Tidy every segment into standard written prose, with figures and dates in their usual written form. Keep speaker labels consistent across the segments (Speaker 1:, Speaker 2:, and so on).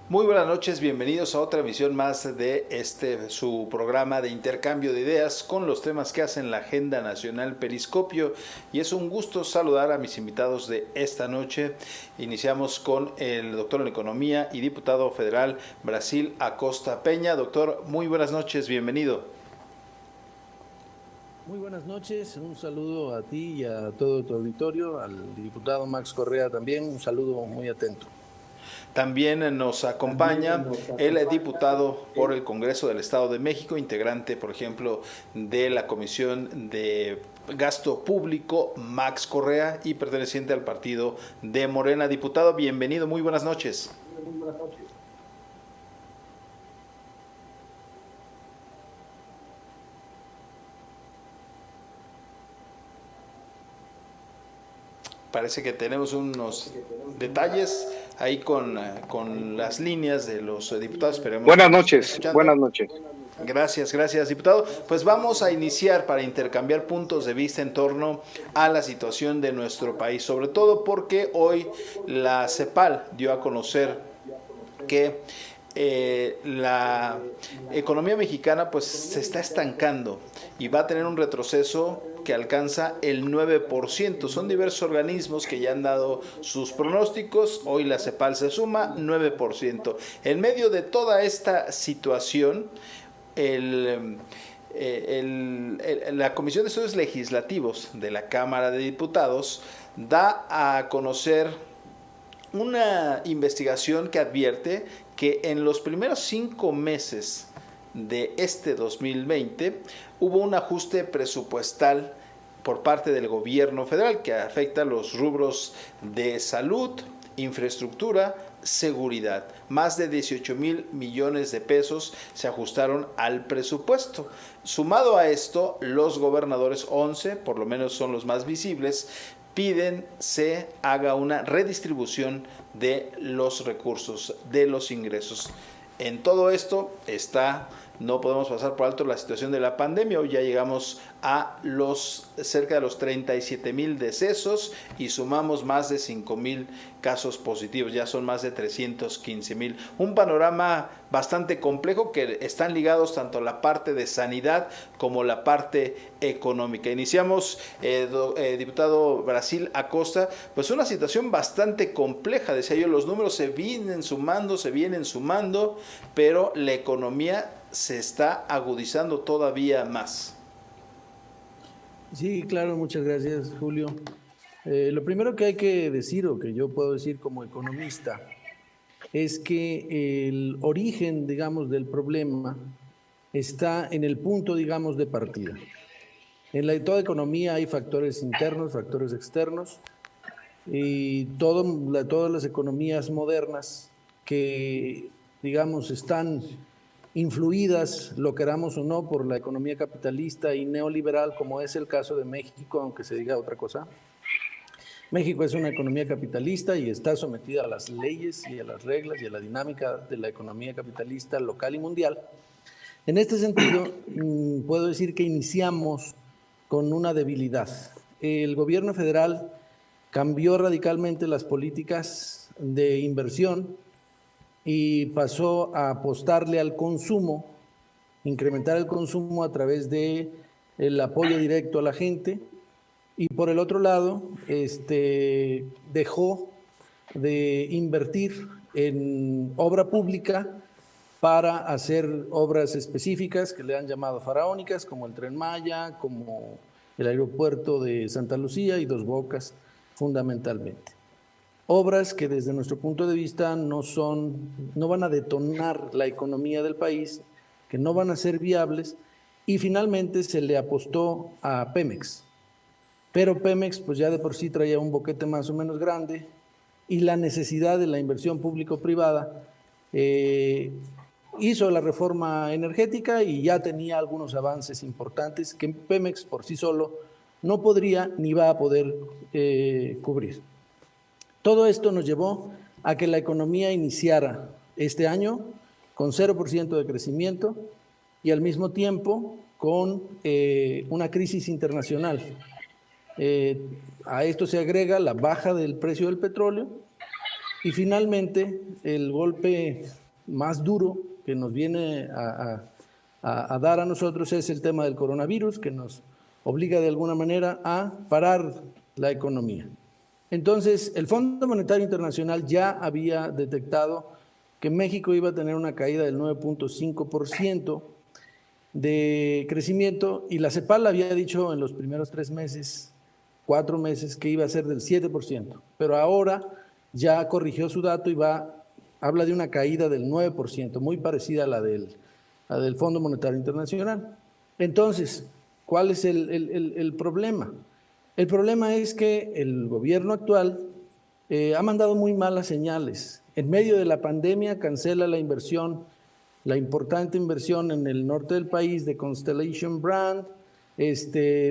Speaker 1: Muy buenas noches, bienvenidos a otra emisión más de su programa de intercambio de ideas con los temas que hacen la agenda nacional Periscopio, y es un gusto saludar a mis invitados de esta noche. Iniciamos con el doctor en Economía y diputado federal Brasil Acosta Peña. Doctor, muy buenas noches, bienvenido.
Speaker 2: Muy buenas noches, un saludo a ti y a todo tu auditorio, al diputado Max Correa también, un saludo muy atento.
Speaker 1: También nos acompaña el diputado por el Congreso del Estado de México, integrante, por ejemplo, de la Comisión de Gasto Público, Max Correa, y perteneciente al partido de Morena. Diputado, bienvenido, muy buenas noches.
Speaker 3: Muy buenas noches.
Speaker 1: Parece que tenemos unos detalles ahí con las líneas de los diputados. Esperemos.
Speaker 3: Buenas noches, buenas noches.
Speaker 1: Gracias, diputado. Pues vamos a iniciar para intercambiar puntos de vista en torno a la situación de nuestro país, sobre todo porque hoy la CEPAL dio a conocer que la economía mexicana pues se está estancando y va a tener un retroceso que alcanza el 9%. Son diversos organismos que ya han dado sus pronósticos. Hoy la CEPAL se suma 9%. En medio de toda esta situación, la Comisión de Estudios Legislativos de la Cámara de Diputados da a conocer una investigación que advierte que en los primeros 5 meses de este 2020 hubo un ajuste presupuestal por parte del gobierno federal que afecta los rubros de salud, infraestructura, seguridad. Más de 18,000 millones de pesos se ajustaron al presupuesto. Sumado a esto, los gobernadores, 11, por lo menos son los más visibles, piden se haga una redistribución de los recursos, de los ingresos. En todo esto no podemos pasar por alto la situación de la pandemia. Hoy ya llegamos a cerca de los 37,000 decesos y sumamos más de 5,000 casos positivos, ya son más de 315,000. Un panorama bastante complejo que están ligados tanto la parte de sanidad como la parte económica. Iniciamos, diputado Brasil Acosta, pues una situación bastante compleja, decía yo, los números se vienen sumando, pero la economía se está agudizando todavía más.
Speaker 2: Sí, claro, muchas gracias, Julio. Lo primero que hay que decir, o que yo puedo decir como economista, es que el origen, digamos, del problema está en el punto, digamos, de partida. En toda economía hay factores internos, factores externos, y todas las economías modernas que, digamos, están influidas, lo queramos o no, por la economía capitalista y neoliberal, como es el caso de México, aunque se diga otra cosa. México es una economía capitalista y está sometida a las leyes y a las reglas y a la dinámica de la economía capitalista local y mundial. En este sentido, puedo decir que iniciamos con una debilidad. El gobierno federal cambió radicalmente las políticas de inversión y pasó a apostarle al consumo, incrementar el consumo a través del apoyo directo a la gente, y por el otro lado dejó de invertir en obra pública para hacer obras específicas que le han llamado faraónicas, como el Tren Maya, como el aeropuerto de Santa Lucía y Dos Bocas, fundamentalmente. Obras que desde nuestro punto de vista no van a detonar la economía del país, que no van a ser viables, y finalmente se le apostó a Pemex. Pero Pemex pues ya de por sí traía un boquete más o menos grande, y la necesidad de la inversión público-privada hizo la reforma energética y ya tenía algunos avances importantes que Pemex por sí solo no podría ni va a poder cubrir. Todo esto nos llevó a que la economía iniciara este año con 0% de crecimiento y al mismo tiempo con una crisis internacional. A esto se agrega la baja del precio del petróleo y finalmente el golpe más duro que nos viene a dar a nosotros es el tema del coronavirus, que nos obliga de alguna manera a parar la economía. Entonces, el Fondo Monetario Internacional ya había detectado que México iba a tener una caída del 9.5% de crecimiento y la CEPAL había dicho en los primeros 3 meses, 4 meses, que iba a ser del 7%, pero ahora ya corrigió su dato y habla de una caída del 9%, muy parecida a la del Fondo Monetario Internacional. Entonces, ¿cuál es el problema? El problema es que el gobierno actual ha mandado muy malas señales. En medio de la pandemia cancela la inversión, la importante inversión en el norte del país de Constellation Brand,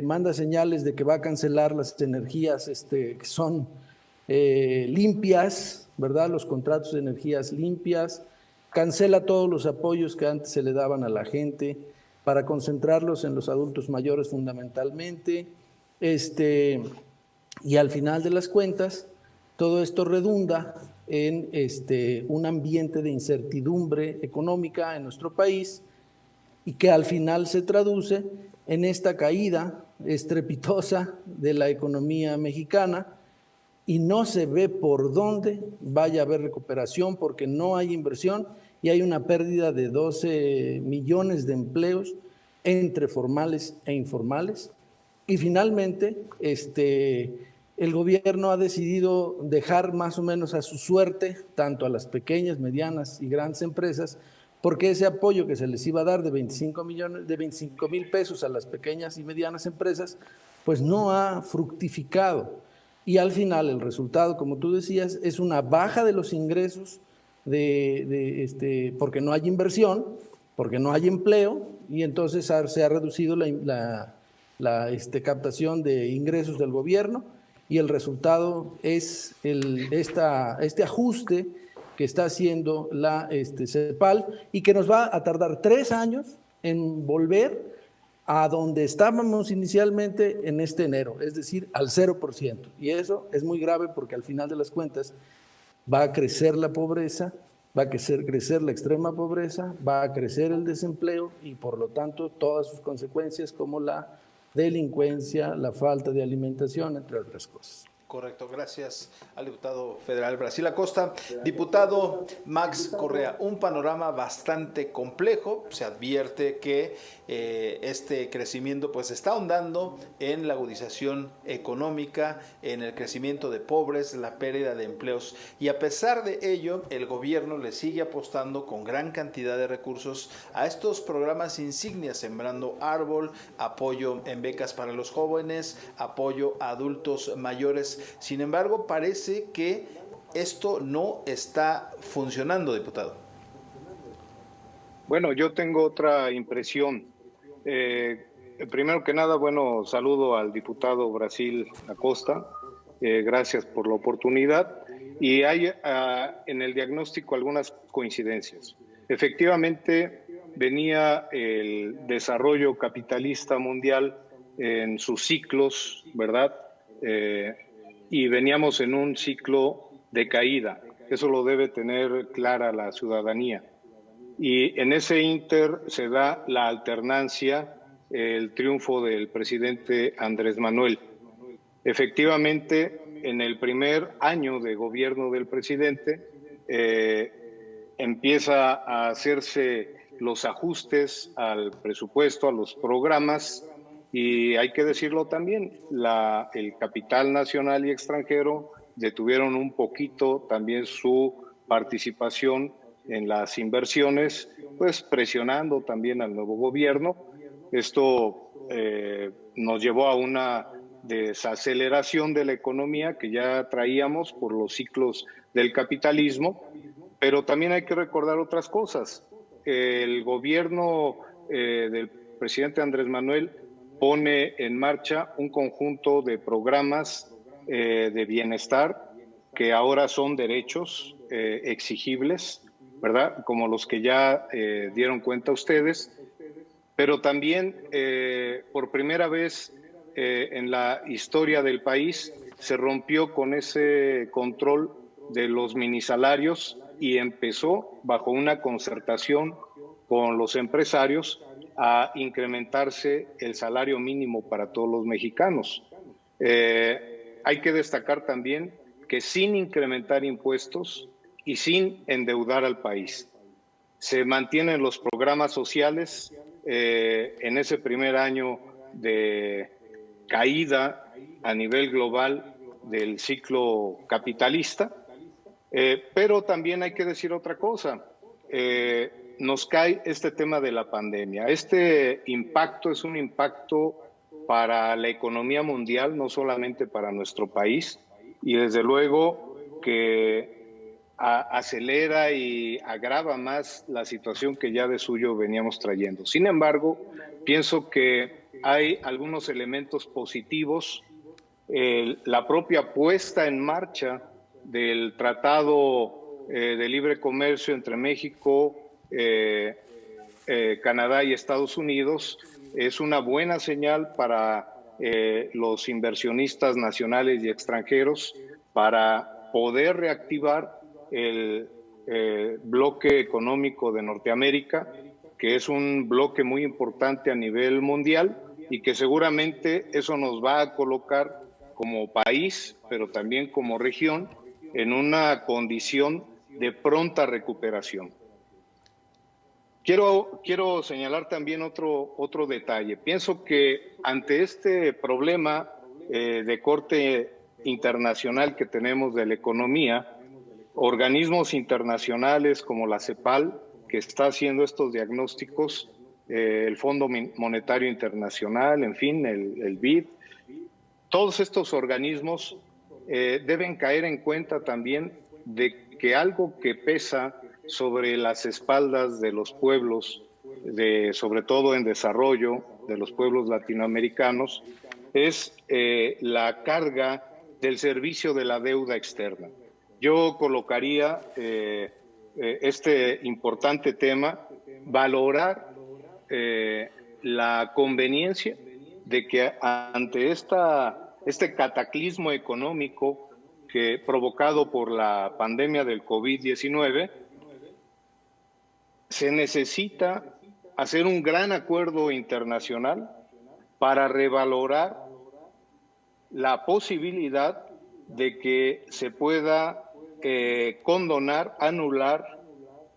Speaker 2: manda señales de que va a cancelar las energías que son limpias, ¿verdad? Los contratos de energías limpias, cancela todos los apoyos que antes se le daban a la gente para concentrarlos en los adultos mayores fundamentalmente, y al final de las cuentas, todo esto redunda en un ambiente de incertidumbre económica en nuestro país y que al final se traduce en esta caída estrepitosa de la economía mexicana y no se ve por dónde vaya a haber recuperación porque no hay inversión y hay una pérdida de 12 millones de empleos entre formales e informales. Y finalmente, el gobierno ha decidido dejar más o menos a su suerte tanto a las pequeñas, medianas y grandes empresas, porque ese apoyo que se les iba a dar de 25,000 pesos a las pequeñas y medianas empresas, pues no ha fructificado. Y al final el resultado, como tú decías, es una baja de los ingresos porque no hay inversión, porque no hay empleo, y entonces se ha reducido la captación de ingresos del gobierno, y el resultado es este ajuste que está haciendo la CEPAL y que nos va a tardar 3 años en volver a donde estábamos inicialmente en este enero, es decir, al 0%. Y eso es muy grave porque al final de las cuentas va a crecer la pobreza, va a crecer la extrema pobreza, va a crecer el desempleo y por lo tanto todas sus consecuencias como la delincuencia, la falta de alimentación, entre otras cosas.
Speaker 1: Correcto, gracias al diputado federal Brasil Acosta. Diputado Max Correa, un panorama bastante complejo. Se advierte que este crecimiento pues está ahondando en la agudización económica, en el crecimiento de pobres, la pérdida de empleos. Y a pesar de ello, el gobierno le sigue apostando con gran cantidad de recursos a estos programas insignias, Sembrando Árbol, apoyo en becas para los jóvenes, apoyo a adultos mayores. Sin embargo, parece que esto no está funcionando, diputado.
Speaker 3: Bueno, yo tengo otra impresión. Primero que nada, bueno, saludo al diputado Brasil Acosta. Gracias por la oportunidad. Y hay en el diagnóstico algunas coincidencias. Efectivamente, venía el desarrollo capitalista mundial en sus ciclos, ¿verdad? Y veníamos en un ciclo de caída. Eso lo debe tener clara la ciudadanía. Y en ese ínter se da la alternancia, el triunfo del presidente Andrés Manuel. Efectivamente, en el primer año de gobierno del presidente, empieza a hacerse los ajustes al presupuesto, a los programas. Y hay que decirlo también, el capital nacional y extranjero detuvieron un poquito también su participación en las inversiones, pues presionando también al nuevo gobierno. Esto nos llevó a una desaceleración de la economía que ya traíamos por los ciclos del capitalismo, pero también hay que recordar otras cosas. El gobierno del presidente Andrés Manuel pone en marcha un conjunto de programas de bienestar que ahora son derechos exigibles, ¿verdad? Como los que ya dieron cuenta ustedes, pero también por primera vez en la historia del país se rompió con ese control de los minisalarios y empezó bajo una concertación con los empresarios a incrementarse el salario mínimo para todos los mexicanos. Hay que destacar también que sin incrementar impuestos y sin endeudar al país, se mantienen los programas sociales en ese primer año de caída a nivel global del ciclo capitalista, pero también hay que decir otra cosa. Nos cae este tema de la pandemia. Este impacto es un impacto para la economía mundial, no solamente para nuestro país, y desde luego que acelera y agrava más la situación que ya de suyo veníamos trayendo. Sin embargo, pienso que hay algunos elementos positivos. La propia puesta en marcha del Tratado de Libre Comercio entre México, Canadá y Estados Unidos es una buena señal para los inversionistas nacionales y extranjeros para poder reactivar el bloque económico de Norteamérica, que es un bloque muy importante a nivel mundial y que seguramente eso nos va a colocar como país, pero también como región, en una condición de pronta recuperación. Quiero señalar también otro detalle. Pienso que ante este problema de corte internacional que tenemos de la economía, organismos internacionales como la CEPAL, que está haciendo estos diagnósticos, el Fondo Monetario Internacional, en fin, el BID, todos estos organismos deben caer en cuenta también de que algo que pesa sobre las espaldas de los pueblos, sobre todo en desarrollo, de los pueblos latinoamericanos, es la carga del servicio de la deuda externa. Yo colocaría este importante tema, valorar la conveniencia de que ante este cataclismo económico que provocado por la pandemia del COVID-19, se necesita hacer un gran acuerdo internacional para revalorar la posibilidad de que se pueda condonar, anular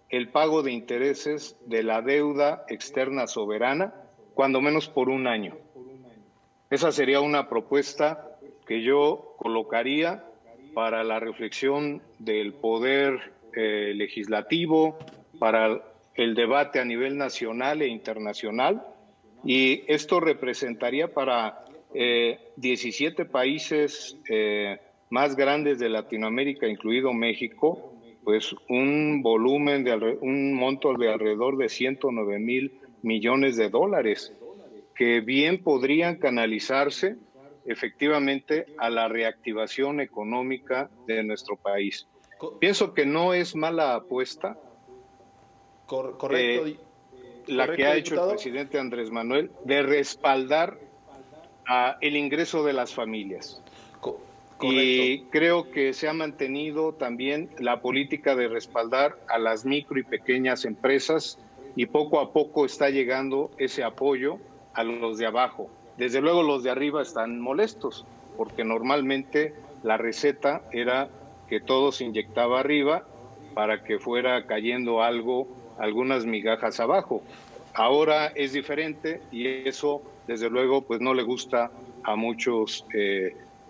Speaker 3: el pago de intereses de la deuda externa soberana, cuando menos por un año. Esa sería una propuesta que yo colocaría para la reflexión del poder legislativo, para el debate a nivel nacional e internacional, y esto representaría para 17 países más grandes de Latinoamérica, incluido México, pues un monto de alrededor de 109,000 millones de dólares, que bien podrían canalizarse efectivamente a la reactivación económica de nuestro país. Pienso que no es mala apuesta
Speaker 1: Correcto.
Speaker 3: La que ha hecho diputado, el presidente Andrés Manuel, de respaldar el ingreso de las familias. Y creo que se ha mantenido también la política de respaldar a las micro y pequeñas empresas, y poco a poco está llegando ese apoyo a los de abajo. Desde luego los de arriba están molestos, porque normalmente la receta era que todo se inyectaba arriba para que fuera cayendo algunas migajas abajo. Ahora es diferente y eso, desde luego, pues no le gusta a muchos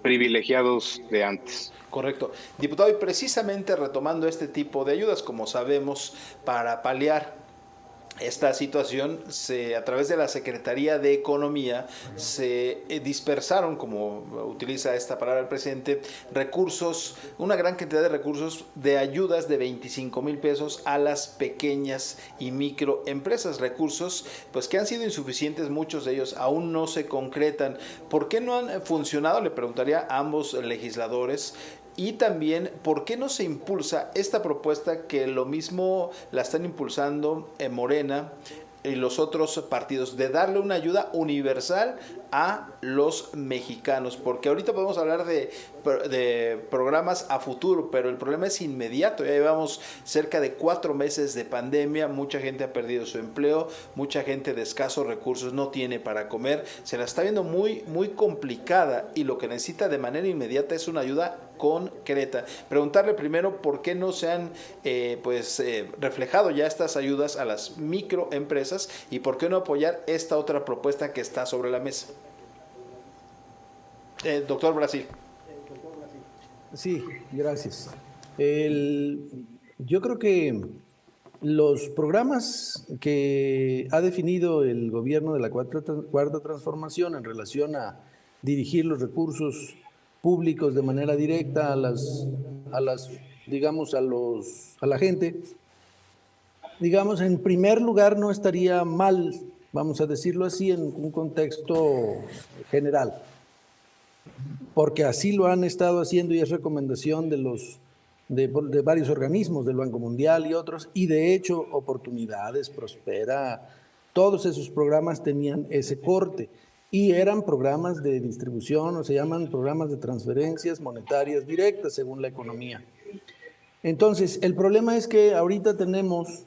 Speaker 3: privilegiados de antes.
Speaker 1: Correcto. Diputado, y precisamente retomando este tipo de ayudas, como sabemos, para paliar esta situación, a través de la Secretaría de Economía se dispersaron, como utiliza esta palabra el presidente, recursos, una gran cantidad de recursos de ayudas de 25,000 pesos a las pequeñas y microempresas, recursos pues que han sido insuficientes, muchos de ellos aún no se concretan. ¿Por qué no han funcionado? Le preguntaría a ambos legisladores. Y también, ¿por qué no se impulsa esta propuesta que lo mismo la están impulsando en Morena y los otros partidos, de darle una ayuda universal a los mexicanos? Porque ahorita podemos hablar de programas a futuro, pero el problema es inmediato. Ya llevamos cerca de 4 meses de pandemia, mucha gente ha perdido su empleo, mucha gente de escasos recursos no tiene para comer, se la está viendo muy, muy complicada, y lo que necesita de manera inmediata es una ayuda concreta. Preguntarle primero por qué no se han reflejado ya estas ayudas a las microempresas, y por qué no apoyar esta otra propuesta que está sobre la mesa. Doctor Brasil.
Speaker 2: Sí, gracias. Yo creo que los programas que ha definido el gobierno de la Cuarta Transformación en relación a dirigir los recursos públicos de manera directa a la gente, digamos, en primer lugar no estaría mal, vamos a decirlo así, en un contexto general, porque así lo han estado haciendo y es recomendación de varios organismos, del Banco Mundial y otros, y de hecho Oportunidades, Prospera, todos esos programas tenían ese corte y eran programas de distribución, o se llaman programas de transferencias monetarias directas según la economía. Entonces, el problema es que ahorita tenemos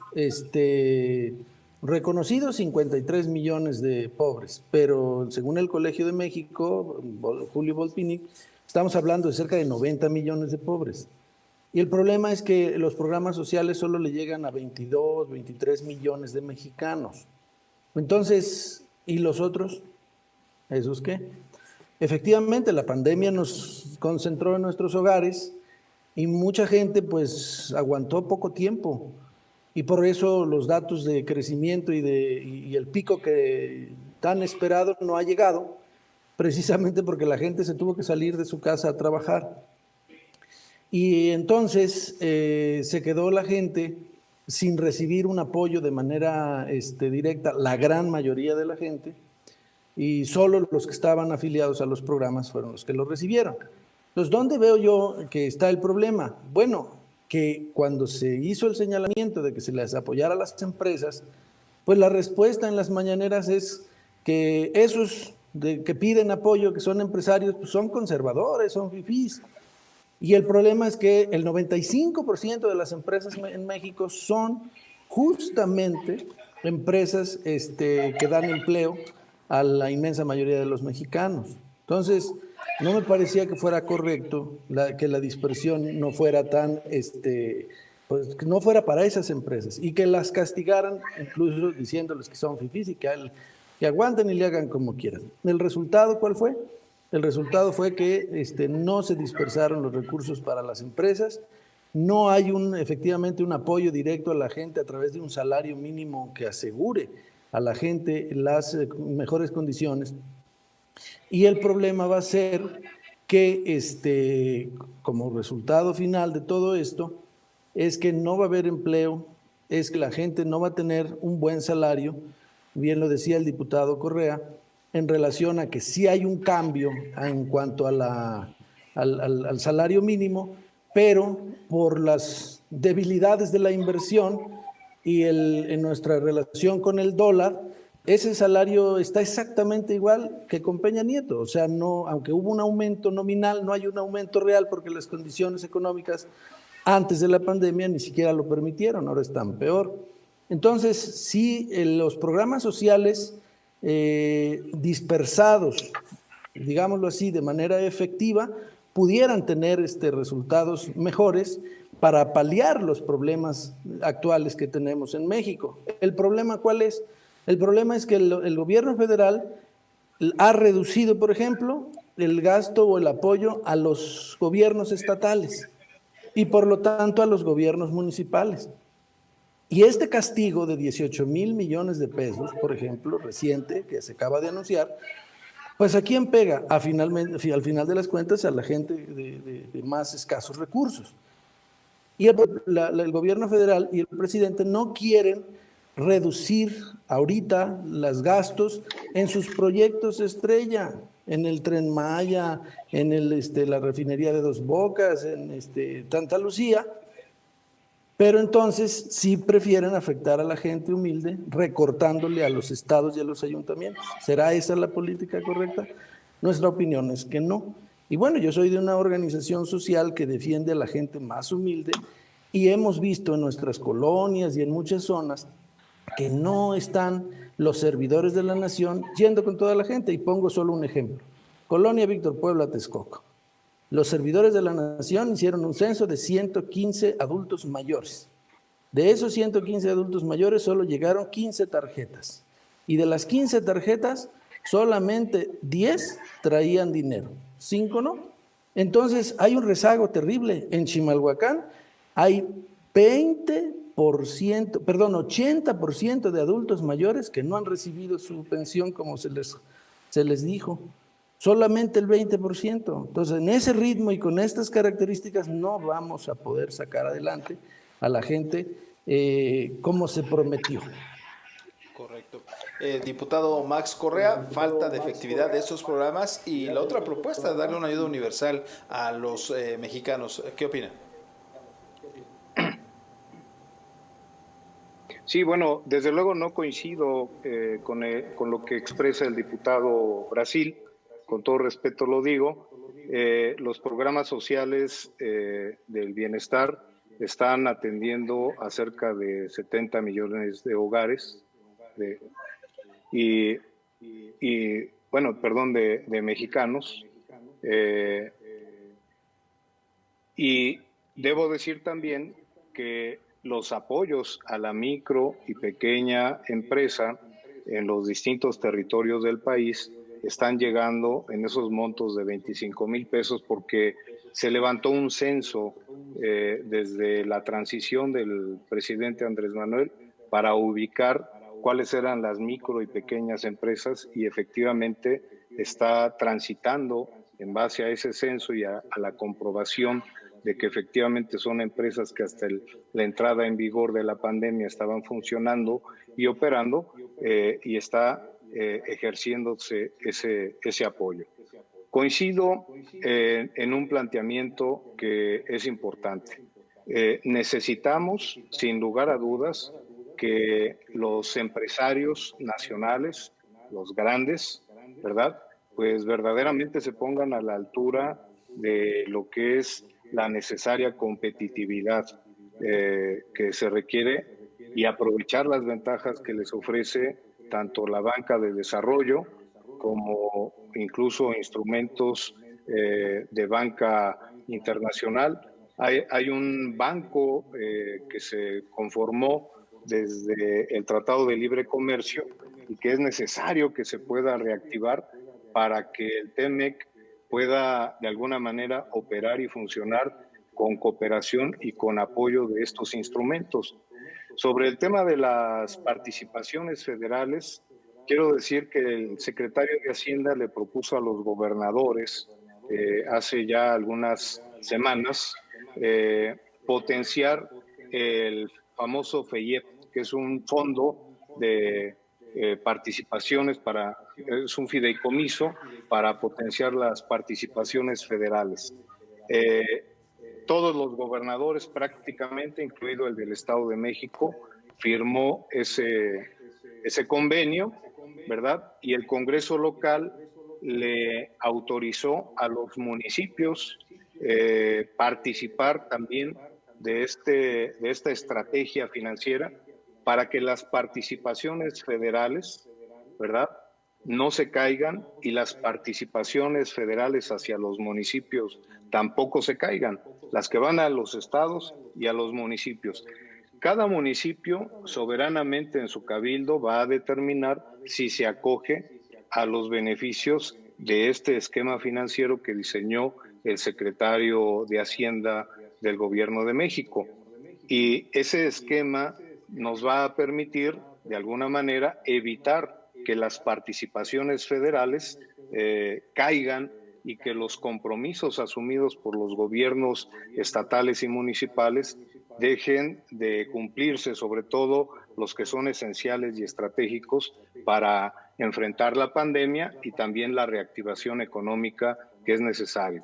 Speaker 2: reconocidos 53 millones de pobres, pero según el Colegio de México, Julio Volpini, estamos hablando de cerca de 90 millones de pobres. Y el problema es que los programas sociales solo le llegan a 22, 23 millones de mexicanos. Entonces, ¿y los otros? ¿Esos qué? Efectivamente, la pandemia nos concentró en nuestros hogares y mucha gente pues aguantó poco tiempo. Y por eso los datos de crecimiento y el pico que tan esperado no ha llegado, precisamente porque la gente se tuvo que salir de su casa a trabajar. Y entonces se quedó la gente sin recibir un apoyo de manera directa, la gran mayoría de la gente, y solo los que estaban afiliados a los programas fueron los que lo recibieron. Entonces, ¿dónde veo yo que está el problema? Bueno, que cuando se hizo el señalamiento de que se les apoyara a las empresas, pues la respuesta en las mañaneras es que esos que piden apoyo, que son empresarios, pues son conservadores, son fifís. Y el problema es que el 95% de las empresas en México son justamente empresas que dan empleo a la inmensa mayoría de los mexicanos. Entonces, no me parecía que fuera correcto que la dispersión no fuera tan, pues que no fuera para esas empresas y que las castigaran, incluso diciéndoles que son fifís y que aguanten y le hagan como quieran. ¿El resultado cuál fue? El resultado fue que no se dispersaron los recursos para las empresas, no hay efectivamente un apoyo directo a la gente a través de un salario mínimo que asegure a la gente las mejores condiciones. Y el problema va a ser que como resultado final de todo esto es que no va a haber empleo, es que la gente no va a tener un buen salario, bien lo decía el diputado Correa, en relación a que sí hay un cambio en cuanto a al salario mínimo, pero por las debilidades de la inversión y en nuestra relación con el dólar, ese salario está exactamente igual que con Peña Nieto. O sea, no, aunque hubo un aumento nominal, no hay un aumento real porque las condiciones económicas antes de la pandemia ni siquiera lo permitieron, ahora están peor. Entonces, sí, los programas sociales dispersados, digámoslo así, de manera efectiva, pudieran tener resultados mejores para paliar los problemas actuales que tenemos en México. ¿El problema cuál es? El problema es que el gobierno federal ha reducido, por ejemplo, el gasto o el apoyo a los gobiernos estatales y por lo tanto a los gobiernos municipales. Y este castigo de 18,000 millones de pesos, por ejemplo, reciente, que se acaba de anunciar, pues ¿a quién pega? Al final de las cuentas, a la gente de más escasos recursos. Y el gobierno federal y el presidente no quieren reducir ahorita los gastos en sus proyectos estrella. en el Tren Maya, en la refinería de Dos Bocas, en Santa Lucía, pero entonces sí prefieren afectar a la gente humilde recortándole a los estados y a los ayuntamientos. ¿Será esa la política correcta? Nuestra opinión es que no. Y bueno, yo soy de una organización social que defiende a la gente más humilde y hemos visto en nuestras colonias y en muchas zonas que no están los servidores de la nación yendo con toda la gente. Y pongo solo un ejemplo. Colonia Víctor Puebla, Texcoco. Los servidores de la nación hicieron un censo de 115 adultos mayores. De esos 115 adultos mayores solo llegaron 15 tarjetas. Y de las 15 tarjetas, solamente 10 traían dinero, 5 no. Entonces hay un rezago terrible. En Chimalhuacán hay 80% de adultos mayores que no han recibido su pensión como se les dijo. Solamente el 20%. Entonces, en ese ritmo y con estas características no vamos a poder sacar adelante a la gente como se prometió.
Speaker 1: Correcto. Diputado Max Correa, falta de efectividad de estos programas y la otra propuesta, darle una ayuda universal a los mexicanos. ¿Qué opina?
Speaker 3: Sí, bueno, desde luego no coincido con lo que expresa el diputado Brasil. Con todo respeto lo digo, los programas sociales del bienestar están atendiendo a cerca de 70 millones de hogares de mexicanos. Y debo decir también que los apoyos a la micro y pequeña empresa en los distintos territorios del país están llegando en esos montos de 25,000 pesos porque se levantó un censo desde la transición del presidente Andrés Manuel para ubicar cuáles eran las micro y pequeñas empresas y efectivamente está transitando en base a ese censo y a la comprobación de que efectivamente son empresas que hasta la entrada en vigor de la pandemia estaban funcionando y operando y está ejerciéndose ese apoyo. Coincido en un planteamiento que es importante. Necesitamos, sin lugar a dudas, que los empresarios nacionales, los grandes, ¿verdad?, pues verdaderamente se pongan a la altura de lo que es la necesaria competitividad que se requiere y aprovechar las ventajas que les ofrece tanto la banca de desarrollo como incluso instrumentos de banca internacional. Hay un banco que se conformó desde el Tratado de Libre Comercio y que es necesario que se pueda reactivar para que el TEMEC pueda de alguna manera operar y funcionar con cooperación y con apoyo de estos instrumentos. Sobre el tema de las participaciones federales, quiero decir que el secretario de Hacienda le propuso a los gobernadores hace ya algunas semanas potenciar el famoso FEIEP, que es un fondo de participaciones es un fideicomiso para potenciar las participaciones federales. Todos los gobernadores prácticamente, incluido el del Estado de México, firmó ese convenio, ¿verdad? Y el Congreso local le autorizó a los municipios participar también de esta estrategia financiera para que las participaciones federales, ¿verdad?, no se caigan y las participaciones federales hacia los municipios tampoco se caigan, las que van a los estados y a los municipios. Cada municipio soberanamente en su cabildo va a determinar si se acoge a los beneficios de este esquema financiero que diseñó el secretario de Hacienda del Gobierno de México. Y ese esquema nos va a permitir, de alguna manera, evitar que las participaciones federales caigan y que los compromisos asumidos por los gobiernos estatales y municipales dejen de cumplirse, sobre todo los que son esenciales y estratégicos para enfrentar la pandemia y también la reactivación económica que es necesaria.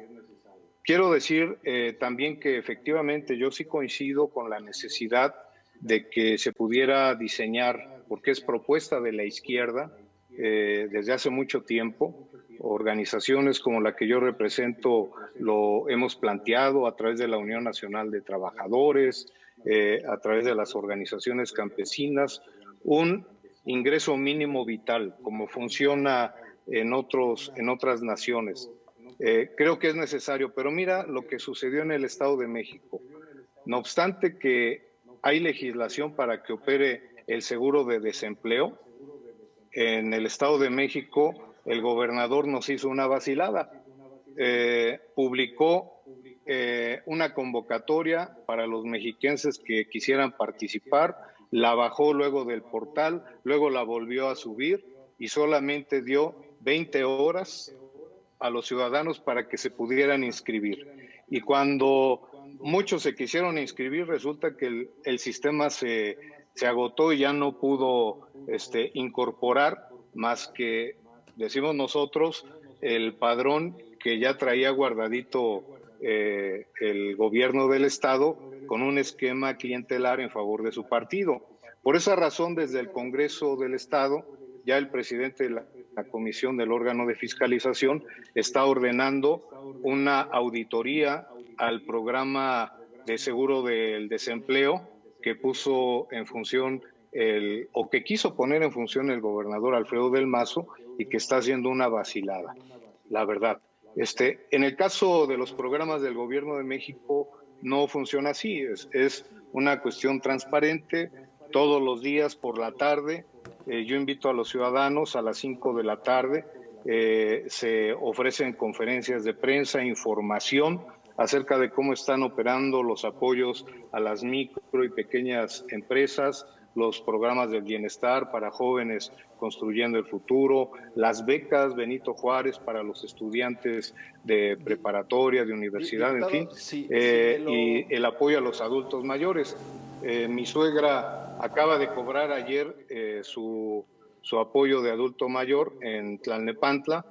Speaker 3: Quiero decir también que efectivamente yo sí coincido con la necesidad de que se pudiera diseñar, porque es propuesta de la izquierda desde hace mucho tiempo. Organizaciones como la que yo represento lo hemos planteado a través de la Unión Nacional de Trabajadores, a través de las organizaciones campesinas, un ingreso mínimo vital, como funciona en otras naciones. Creo que es necesario, pero mira lo que sucedió en el Estado de México. No obstante que hay legislación para que opere el seguro de desempleo, en el Estado de México el gobernador nos hizo una vacilada. Publicó una convocatoria para los mexiquenses que quisieran participar, la bajó luego del portal, luego la volvió a subir y solamente dio 20 horas a los ciudadanos para que se pudieran inscribir. Y cuando muchos se quisieron inscribir, resulta que el sistema se agotó y ya no pudo incorporar más que, decimos nosotros, el padrón que ya traía guardadito el gobierno del Estado con un esquema clientelar en favor de su partido. Por esa razón, desde el Congreso del Estado, ya el presidente de la comisión del órgano de fiscalización está ordenando una auditoría al programa de seguro del desempleo que puso en función o que quiso poner en función el gobernador Alfredo del Mazo y que está haciendo una vacilada, la verdad. En el caso de los programas del gobierno de México no funciona así, es una cuestión transparente, todos los días por la tarde. Yo invito a los ciudadanos a las 5 de la tarde, se ofrecen conferencias de prensa, información acerca de cómo están operando los apoyos a las micro y pequeñas empresas, los programas del bienestar para jóvenes construyendo el futuro, las becas Benito Juárez para los estudiantes de preparatoria, de universidad, en fin, y el apoyo a los adultos mayores. Mi suegra acaba de cobrar ayer su apoyo de adulto mayor en Tlalnepantla.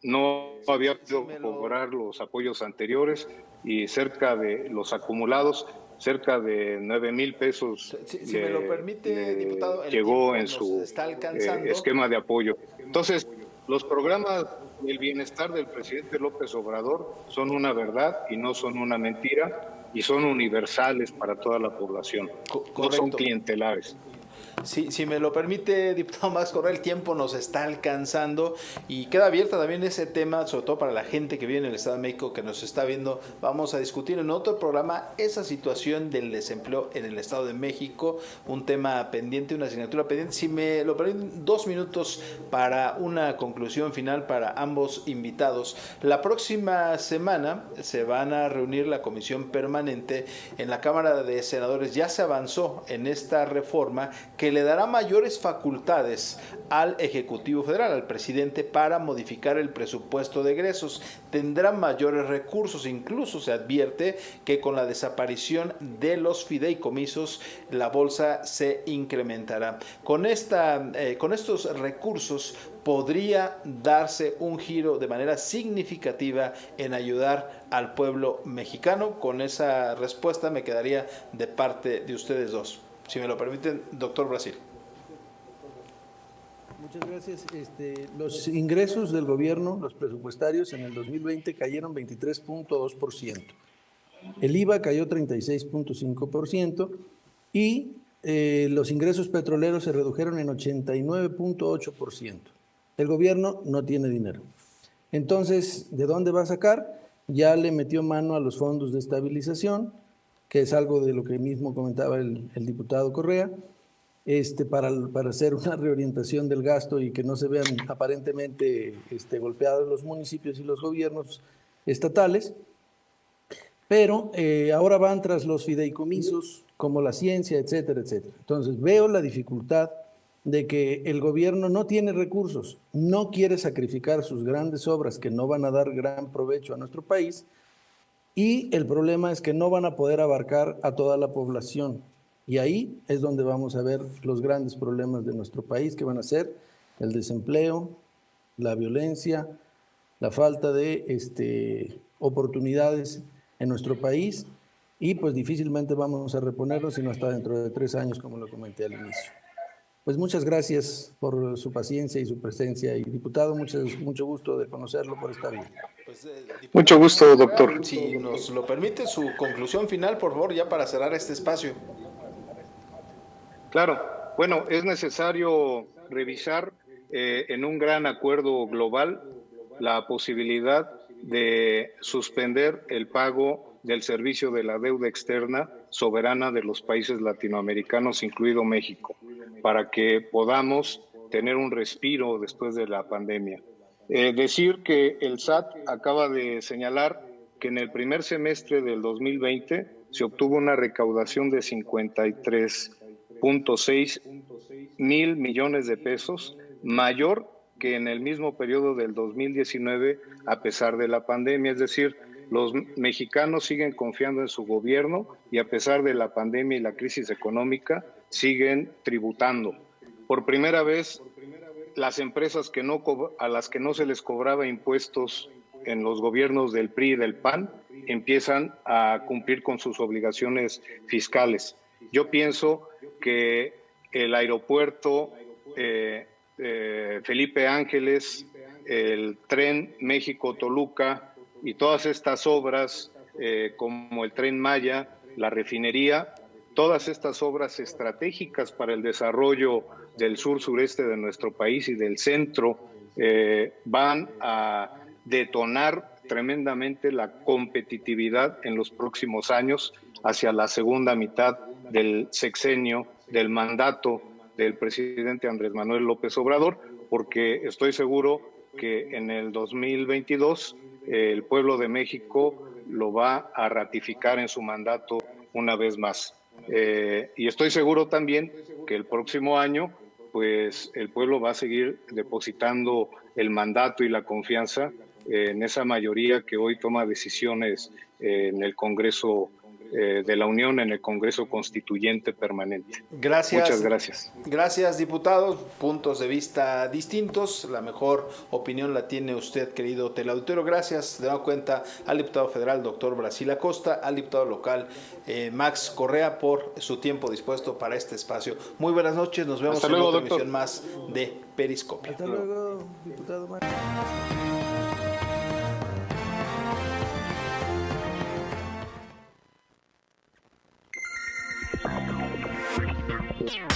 Speaker 3: No había podido cobrar los apoyos anteriores y cerca de los acumulados, cerca de 9,000 pesos
Speaker 1: si me lo permite, diputado,
Speaker 3: llegó en su esquema de apoyo. Entonces, los programas del bienestar del presidente López Obrador son una verdad y no son una mentira y son universales para toda la población, no son clientelares.
Speaker 1: Si me lo permite, diputado Max Correa, el tiempo nos está alcanzando y queda abierta también ese tema, sobre todo para la gente que vive en el Estado de México, que nos está viendo. Vamos a discutir en otro programa esa situación del desempleo en el Estado de México, un tema pendiente, una asignatura pendiente. Si me lo permiten, 2 minutos para una conclusión final para ambos invitados. La próxima semana se van a reunir la comisión permanente en la Cámara de Senadores. Ya se avanzó en esta reforma que le dará mayores facultades al Ejecutivo Federal, al presidente, para modificar el presupuesto de egresos. Tendrá mayores recursos, incluso se advierte que con la desaparición de los fideicomisos la bolsa se incrementará. Con estos recursos podría darse un giro de manera significativa en ayudar al pueblo mexicano. Con esa respuesta me quedaría de parte de ustedes dos. Si me lo permiten, doctor Brasil.
Speaker 2: Muchas gracias. Los ingresos del gobierno, los presupuestarios, en el 2020 cayeron 23.2%. El IVA cayó 36.5% y los ingresos petroleros se redujeron en 89.8%. El gobierno no tiene dinero. Entonces, ¿de dónde va a sacar? Ya le metió mano a los fondos de estabilización, que es algo de lo que mismo comentaba el diputado Correa, para hacer una reorientación del gasto y que no se vean aparentemente golpeados los municipios y los gobiernos estatales, pero ahora van tras los fideicomisos como la ciencia, etcétera, etcétera. Entonces veo la dificultad de que el gobierno no tiene recursos, no quiere sacrificar sus grandes obras que no van a dar gran provecho a nuestro país. Y el problema es que no van a poder abarcar a toda la población. Y ahí es donde vamos a ver los grandes problemas de nuestro país, que van a ser el desempleo, la violencia, la falta de oportunidades en nuestro país y pues difícilmente vamos a reponerlo sino hasta dentro de 3 años, como lo comenté al inicio. Pues muchas gracias por su paciencia y su presencia. Y diputado, mucho gusto de conocerlo por esta vía.
Speaker 1: Pues,
Speaker 3: Mucho gusto, doctor.
Speaker 1: Si nos lo permite, su conclusión final, por favor, ya para cerrar este espacio.
Speaker 3: Claro, bueno, es necesario revisar en un gran acuerdo global la posibilidad de suspender el pago del servicio de la deuda externa soberana de los países latinoamericanos, incluido México, para que podamos tener un respiro después de la pandemia. Decir que el SAT acaba de señalar que en el primer semestre del 2020 se obtuvo una recaudación de 53.6 mil millones de pesos, mayor que en el mismo periodo del 2019 a pesar de la pandemia. Es decir, los mexicanos siguen confiando en su gobierno y a pesar de la pandemia y la crisis económica siguen tributando. Por primera vez, las empresas a las que no se les cobraba impuestos en los gobiernos del PRI y del PAN empiezan a cumplir con sus obligaciones fiscales. Yo pienso que el aeropuerto Felipe Ángeles, el tren México-Toluca y todas estas obras como el Tren Maya, la refinería, todas estas obras estratégicas para el desarrollo del sur-sureste de nuestro país y del centro van a detonar tremendamente la competitividad en los próximos años hacia la segunda mitad del sexenio, del mandato del presidente Andrés Manuel López Obrador, porque estoy seguro que en el 2022 el pueblo de México lo va a ratificar en su mandato una vez más. Y estoy seguro también que el próximo año pues el pueblo va a seguir depositando el mandato y la confianza en esa mayoría que hoy toma decisiones en el Congreso de la Unión, en el Congreso Constituyente Permanente.
Speaker 1: Gracias.
Speaker 3: Muchas gracias.
Speaker 1: Gracias, diputados. Puntos de vista distintos. La mejor opinión la tiene usted, querido teleauditorio. Gracias de nueva cuenta al diputado federal, doctor Brasil Acosta, al diputado local, Max Correa, por su tiempo dispuesto para este espacio. Muy buenas noches. Nos vemos en otra emisión más de Periscopio.
Speaker 2: Hasta luego, diputado Max.
Speaker 4: Yeah.